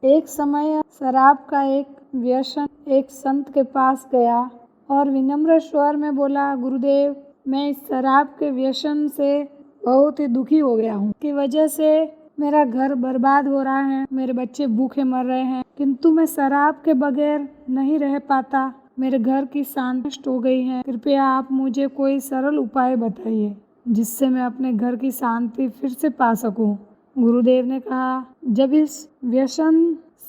एक समय शराब का एक व्यसन एक संत के पास गया और विनम्र स्वर में बोला, गुरुदेव, मैं इस शराब के व्यसन से बहुत ही दुखी हो गया हूँ। की वजह से मेरा घर बर्बाद हो रहा है, मेरे बच्चे भूखे मर रहे हैं, किंतु मैं शराब के बगैर नहीं रह पाता। मेरे घर की शांति नष्ट हो गई है। कृपया आप मुझे कोई सरल उपाय बताइए जिससे मैं अपने घर की शांति फिर से पा सकूं। गुरुदेव ने कहा, जब इस व्यसन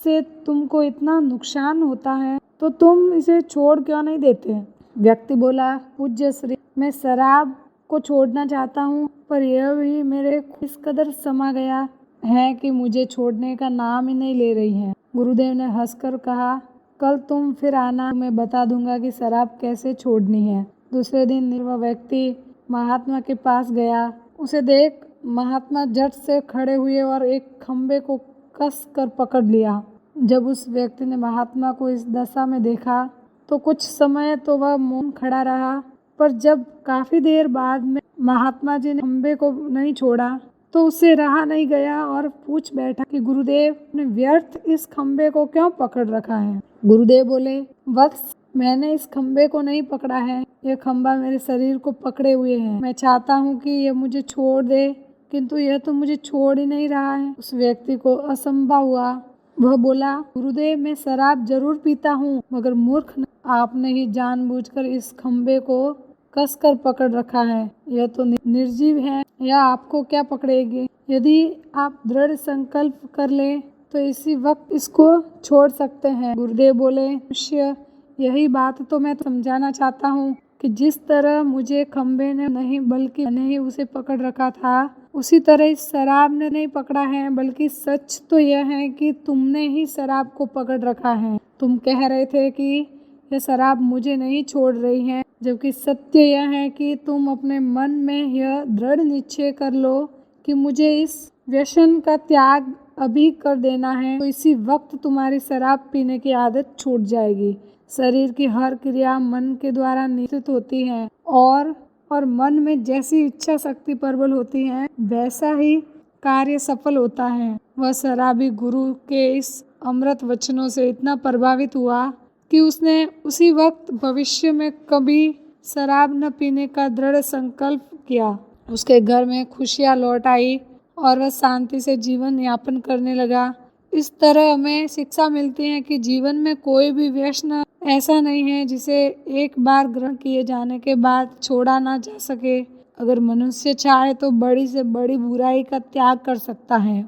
से तुमको इतना नुकसान होता है तो तुम इसे छोड़ क्यों नहीं देते। व्यक्ति बोला, पूज्य श्री, मैं शराब को छोड़ना चाहता हूँ, पर यह भी मेरे इस कदर समा गया है कि मुझे छोड़ने का नाम ही नहीं ले रही है। गुरुदेव ने हंसकर कहा, कल तुम फिर आना, मैं बता दूंगा कि शराब कैसे छोड़नी है। दूसरे दिन वह व्यक्ति महात्मा के पास गया। उसे देख महात्मा झट से खड़े हुए और एक खंबे को कस कर पकड़ लिया। जब उस व्यक्ति ने महात्मा को इस दशा में देखा तो कुछ समय तो वह मौन खड़ा रहा, पर जब काफी देर बाद में महात्मा जी ने खंबे को नहीं छोड़ा तो उसे रहा नहीं गया और पूछ बैठा कि गुरुदेव ने व्यर्थ इस खंबे को क्यों पकड़ रखा है। गुरुदेव बोले, वत्स, मैंने इस खंबे को नहीं पकड़ा है, यह खंबा मेरे शरीर को पकड़े हुए है। मैं चाहता हूँ कि यह मुझे छोड़ दे, किंतु यह तो मुझे छोड़ ही नहीं रहा है। उस व्यक्ति को असंभव हुआ। वह बोला, गुरुदेव, मैं शराब जरूर पीता हूँ, मगर मूर्ख, आपने ही जानबूझकर इस खंबे को कसकर पकड़ रखा है। यह तो निर्जीव है, यह आपको क्या पकड़ेगी। यदि आप दृढ़ संकल्प कर ले तो इसी वक्त इसको छोड़ सकते हैं। गुरुदेव बोले, मनुष्य, यही बात तो मैं समझाना चाहता हूँ कि जिस तरह मुझे खंबे ने नहीं बल्कि मैंने ही उसे पकड़ रखा था, उसी तरह इस शराब ने नहीं पकड़ा है, बल्कि सच तो यह है कि तुमने ही शराब को पकड़ रखा है। तुम कह रहे थे कि यह शराब मुझे नहीं छोड़ रही है, जबकि सत्य यह है कि तुम अपने मन में यह दृढ़ निश्चय कर लो कि मुझे इस व्यसन का त्याग अभी कर देना है, तो इसी वक्त तुम्हारी शराब पीने की आदत छूट जाएगी। शरीर की हर क्रिया मन के द्वारा नियंत्रित होती है और मन में जैसी इच्छा शक्ति प्रबल होती है वैसा ही कार्य सफल होता है। वह शराबी गुरु के इस अमृत वचनों से इतना प्रभावित हुआ कि उसने उसी वक्त भविष्य में कभी शराब न पीने का दृढ़ संकल्प किया। उसके घर में खुशियाँ लौट आई और वह शांति से जीवन यापन करने लगा। इस तरह हमें शिक्षा मिलती है कि जीवन में कोई भी व्यसन ऐसा नहीं है जिसे एक बार ग्रहण किए जाने के बाद छोड़ा ना जा सके। अगर मनुष्य चाहे तो बड़ी से बड़ी बुराई का त्याग कर सकता है।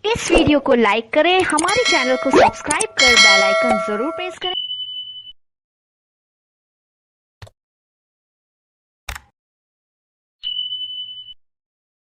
इस वीडियो को लाइक करें, हमारे चैनल को सब्सक्राइब कर बेल आइकन जरूर प्रेस करें।